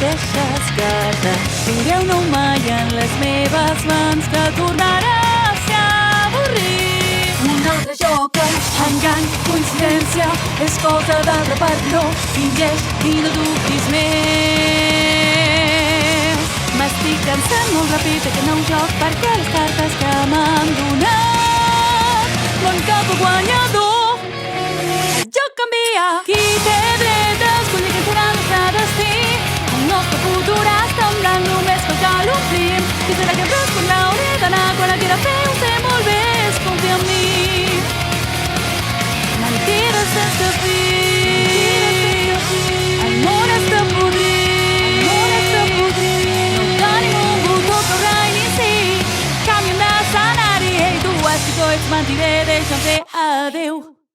mateixes cartes. Tingueu-ne un mai en les meves mans que tornarà a ser avorrit. Un altre joc, Engany, coincidència, és cosa d'altra part, no fingeix i no dubtis més. M'estic cansant molt ràpid aquest nou joc perquè les cartes que m'han donat no en cap guanyador. El joc canvia. Qui té dret a escollir quin serà el nostre destí? El nostre futur està semblant només que cal omplim. Qui serà que em respondrà? Hauré d'anar quan el quiera fer, ho sé molt bé, es confia en mi. Mentides sense fi. El món està podrit. No tenim un botó que ho reinici. Canviem d'escenari. Ei, tu, si tu ets mentider, deixa'm fer adéu.